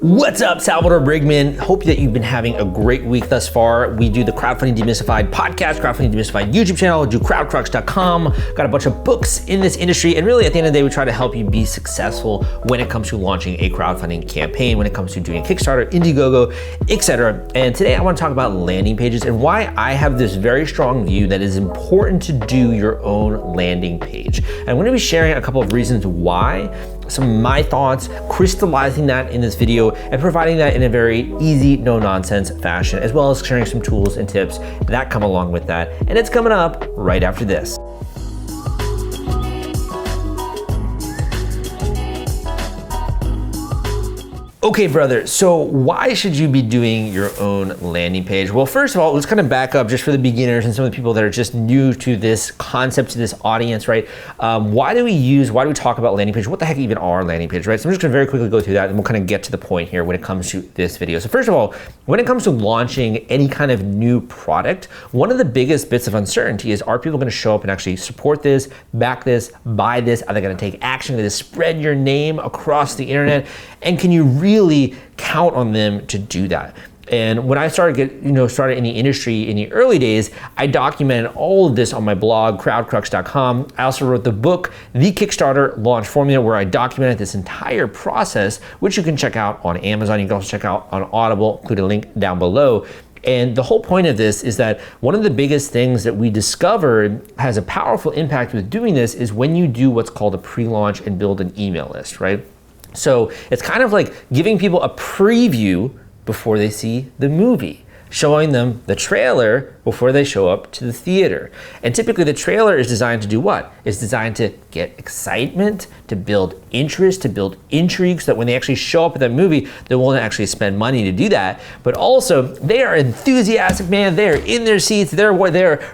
What's up, Salvador Briggman? Hope that you've been having a great week thus far. We do the Crowdfunding Demystified podcast, Crowdfunding Demystified YouTube channel, do crowdcrux.com, got a bunch of books in this industry, and really at the end of the day, we try to help you be successful when it comes to launching a crowdfunding campaign, when it comes to doing Kickstarter, Indiegogo, etc. And today I want to talk about landing pages and why I have this very strong view that it's important to do your own landing page. And I'm going to be sharing a couple of reasons why, some of my thoughts, crystallizing that in this video and providing that in a very easy, no nonsense fashion, as well as sharing some tools and tips that come along with that. And it's coming up right after this. Okay, brother, so why should you be doing your own landing page? Well, first of all, let's kind of back up just for the beginners and some of the people that are just new to this concept, to this audience, right? Why do we talk about landing page? What the heck even are landing pages, right? So I'm just gonna very quickly go through that and we'll kind of get to the point here when it comes to this video. So first of all, when it comes to launching any kind of new product, one of the biggest bits of uncertainty is, are people gonna show up and actually support this, back this, buy this? Are they gonna take action? Are they gonna spread your name across the internet? And can you really count on them to do that? And when I started in the industry in the early days, I documented all of this on my blog, crowdcrux.com. I also wrote the book, The Kickstarter Launch Formula, where I documented this entire process, which you can check out on Amazon. You can also check out on Audible, include a link down below. And the whole point of this is that one of the biggest things that we discovered has a powerful impact with doing this is when you do what's called a pre-launch and build an email list, right? So it's kind of like giving people a preview before they see the movie, showing them the trailer before they show up to the theater. And typically the trailer is designed to do what? It's designed to get excitement, to build interest, to build intrigue, so that when they actually show up at that movie, they won't actually spend money to do that. But also, they are enthusiastic, man. They're in their seats. They're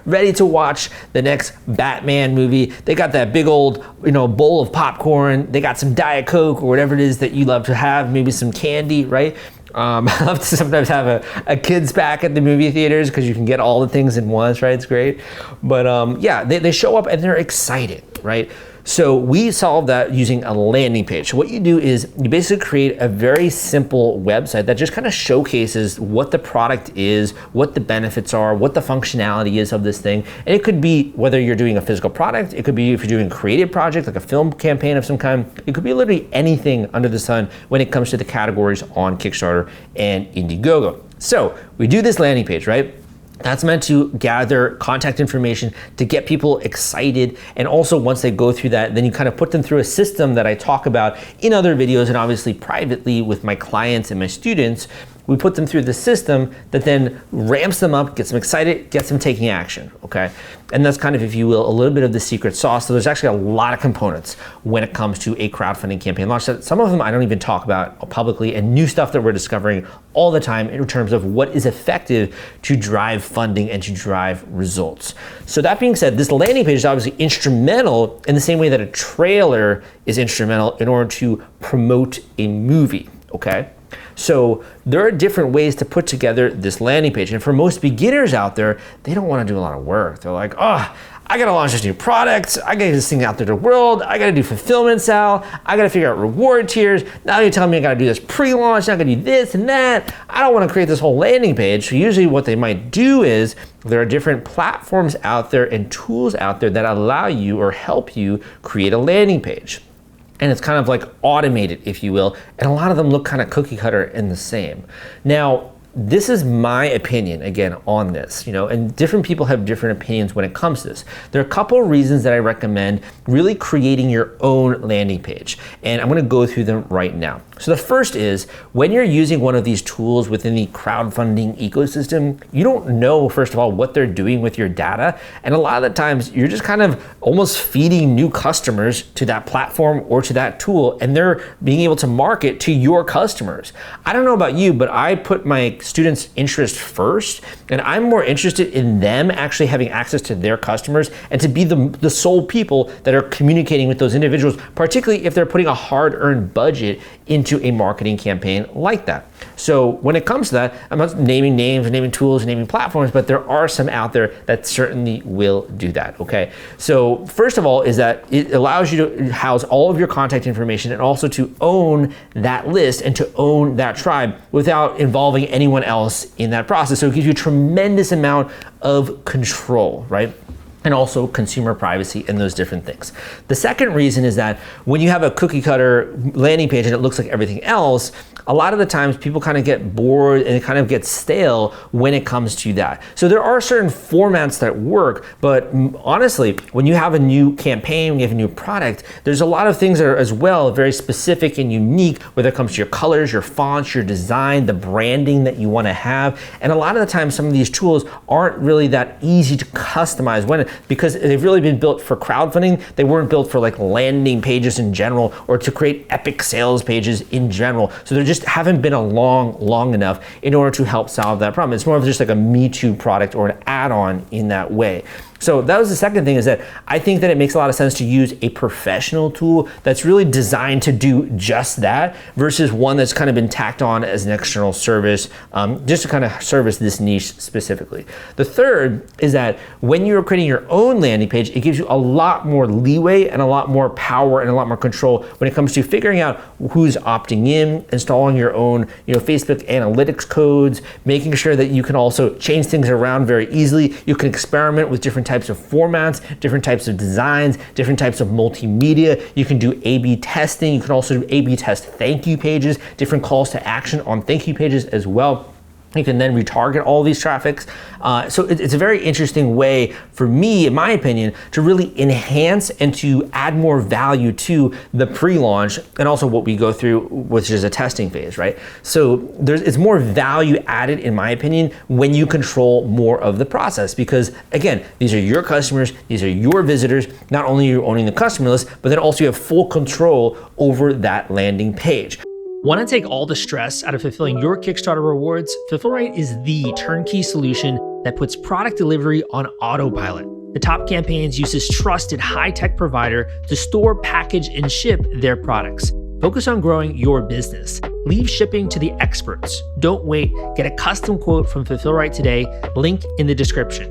ready to watch the next Batman movie. They got that big old, bowl of popcorn. They got some Diet Coke or whatever it is that you love to have, maybe some candy, right? I love to sometimes have a kids pack at the movie theaters because you can get all the things in once, right? It's great. But yeah, they show up and they're excited, right? So we solve that using a landing page. So what you do is you basically create a very simple website that just kind of showcases what the product is, what the benefits are, what the functionality is of this thing. And it could be whether you're doing a physical product, it could be if you're doing a creative project, like a film campaign of some kind, it could be literally anything under the sun when it comes to the categories on Kickstarter and Indiegogo. So we do this landing page, right? That's meant to gather contact information to get people excited. And also once they go through that, then you kind of put them through a system that I talk about in other videos and obviously privately with my clients and my students. We put them through the system that then ramps them up, gets them excited, gets them taking action, okay? And that's kind of, if you will, a little bit of the secret sauce. So there's actually a lot of components when it comes to a crowdfunding campaign launch. Some of them I don't even talk about publicly, and new stuff that we're discovering all the time in terms of what is effective to drive funding and to drive results. So that being said, this landing page is obviously instrumental in the same way that a trailer is instrumental in order to promote a movie, okay? So there are different ways to put together this landing page. And for most beginners out there, they don't want to do a lot of work. They're like, oh, I got to launch this new product. I got to get this thing out there to the world. I got to do fulfillment, Sal. I got to figure out reward tiers. Now you're telling me I got to do this pre-launch. Now I got to do this and that. I don't want to create this whole landing page. So usually what they might do is there are different platforms out there and tools out there that allow you or help you create a landing page. And it's kind of like automated, if you will. And a lot of them look kind of cookie cutter and the same. Now, this is my opinion, again, on this, and different people have different opinions when it comes to this. There are a couple of reasons that I recommend really creating your own landing page. And I'm gonna go through them right now. So the first is, when you're using one of these tools within the crowdfunding ecosystem, you don't know, first of all, what they're doing with your data. And a lot of the times you're just kind of almost feeding new customers to that platform or to that tool, and they're being able to market to your customers. I don't know about you, but I put my students' interest first, and I'm more interested in them actually having access to their customers and to be the sole people that are communicating with those individuals, particularly if they're putting a hard-earned budget into a marketing campaign like that. So when it comes to that, I'm not naming names, naming tools, naming platforms, but there are some out there that certainly will do that, okay? So first of all is that it allows you to house all of your contact information and also to own that list and to own that tribe without involving anyone else in that process. So it gives you a tremendous amount of control, right? And also consumer privacy and those different things. The second reason is that when you have a cookie cutter landing page and it looks like everything else, a lot of the times people kind of get bored and it kind of gets stale when it comes to that. So there are certain formats that work, but honestly, when you have a new campaign, when you have a new product, there's a lot of things that are as well very specific and unique, whether it comes to your colors, your fonts, your design, the branding that you want to have. And a lot of the time, some of these tools aren't really that easy to customize because they've really been built for crowdfunding. They weren't built for like landing pages in general or to create epic sales pages in general. So they just haven't been along long enough in order to help solve that problem. It's more of just like a Me Too product or an add-on in that way. So that was the second thing, is that I think that it makes a lot of sense to use a professional tool that's really designed to do just that versus one that's kind of been tacked on as an external service, just to kind of service this niche specifically. The third is that when you're creating your own landing page, it gives you a lot more leeway and a lot more power and a lot more control when it comes to figuring out who's opting in, installing your own, Facebook analytics codes, making sure that you can also change things around very easily. You can experiment with different types of formats, different types of designs, different types of multimedia. You can do A/B testing. You can also do A/B test thank you pages, different calls to action on thank you pages as well. You can then retarget all these traffics. So it's a very interesting way for me, in my opinion, to really enhance and to add more value to the pre-launch and also what we go through, which is a testing phase, right? So it's more value added, in my opinion, when you control more of the process, because again, these are your customers, these are your visitors. Not only are you owning the customer list, but then also you have full control over that landing page. Want to take all the stress out of fulfilling your Kickstarter rewards? Fulfillrite is the turnkey solution that puts product delivery on autopilot. The Top Campaigns uses trusted high-tech provider to store, package, and ship their products. Focus on growing your business. Leave shipping to the experts. Don't wait. Get a custom quote from Fulfillrite today. Link in the description.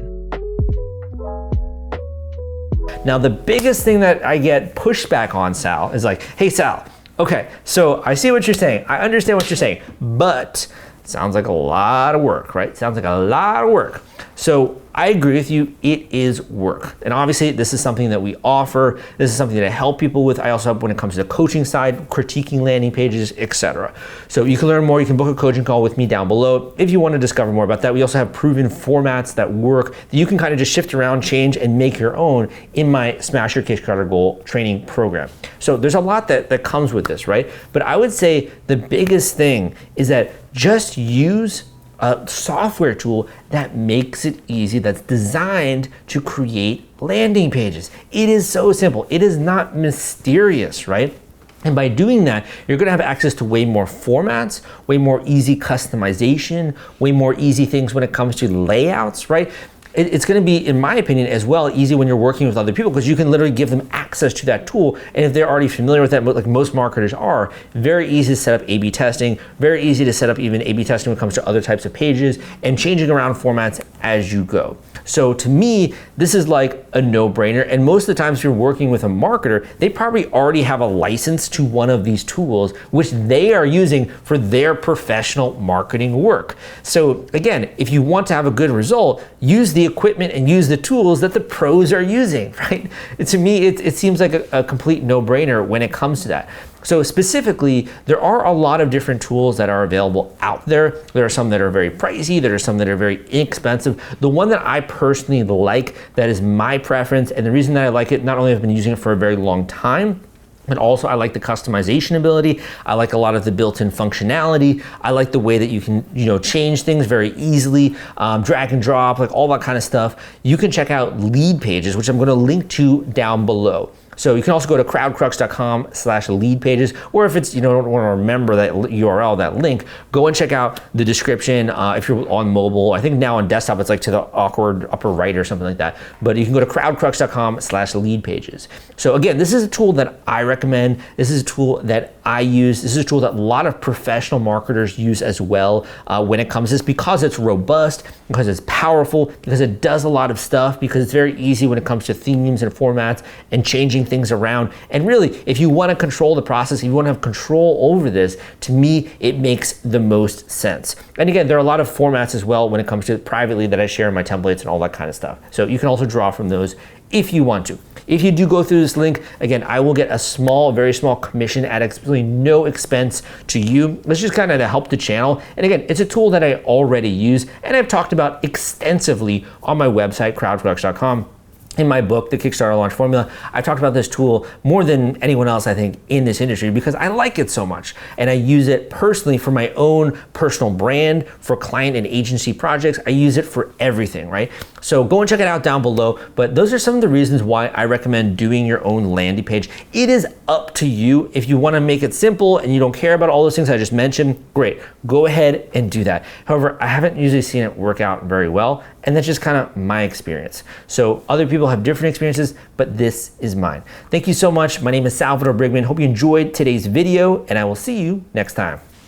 Now, the biggest thing that I get pushback on, Sal, is like, hey, Sal, okay, so I see what you're saying. I understand what you're saying, but it sounds like a lot of work, right? Sounds like a lot of work. So I agree with you, it is work. And obviously this is something that we offer. This is something that I help people with. I also help when it comes to the coaching side, critiquing landing pages, etc. So you can learn more, you can book a coaching call with me down below if you want to discover more about that. We also have proven formats that work that you can kind of just shift around, change, and make your own in my Smash Your Kickstarter Goal training program. So there's a lot that comes with this, right? But I would say the biggest thing is that just use a software tool that makes it easy, that's designed to create landing pages. It is so simple. It is not mysterious, right? And by doing that, you're gonna have access to way more formats, way more easy customization, way more easy things when it comes to layouts, right? It's gonna be, in my opinion, as well easy when you're working with other people, because you can literally give them access to that tool. And if they're already familiar with that, like most marketers are, very easy to set up A/B testing, very easy to set up even A/B testing when it comes to other types of pages, and changing around formats as you go. So to me, this is like a no-brainer. And most of the times if you're working with a marketer, they probably already have a license to one of these tools, which they are using for their professional marketing work. So again, if you want to have a good result, use the equipment and use the tools that the pros are using, right? To me, it seems like a complete no-brainer when it comes to that. So specifically, there are a lot of different tools that are available out there. There are some that are very pricey, there are some that are very inexpensive. The one that I personally like, that is my preference, and the reason that I like it, not only have I been using it for a very long time, but also I like the customization ability. I like a lot of the built-in functionality. I like the way that you can, change things very easily, drag and drop, like all that kind of stuff. You can check out lead pages, which I'm gonna link to down below. So you can also go to crowdcrux.com/lead pages, or if it's, you don't want to remember that URL, that link, go and check out the description. If you're on mobile, I think now on desktop, it's like to the awkward upper right or something like that. But you can go to crowdcrux.com/lead pages. So again, this is a tool that I recommend. This is a tool that I use. This is a tool that a lot of professional marketers use as well when it comes to this, because it's robust, because it's powerful, because it does a lot of stuff, because it's very easy when it comes to themes and formats and changing things around. And really, if you want to control the process, if you want to have control over this, to me, it makes the most sense. And again, there are a lot of formats as well when it comes to privately that I share in my templates and all that kind of stuff. So you can also draw from those if you want to. If you do go through this link, again, I will get a small, very small commission at absolutely no expense to you. It's just kind of to help the channel. And again, it's a tool that I already use and I've talked about extensively on my website, crowdcrux.com. In my book, The Kickstarter Launch Formula, I talked about this tool more than anyone else, I think, in this industry, because I like it so much. And I use it personally for my own personal brand, for client and agency projects. I use it for everything, right? So go and check it out down below. But those are some of the reasons why I recommend doing your own landing page. It is up to you. If you want to make it simple and you don't care about all those things I just mentioned, great, go ahead and do that. However, I haven't usually seen it work out very well. And that's just kind of my experience. So other people have different experiences, but this is mine. Thank you so much. My name is Salvador Briggman. Hope you enjoyed today's video, and I will see you next time.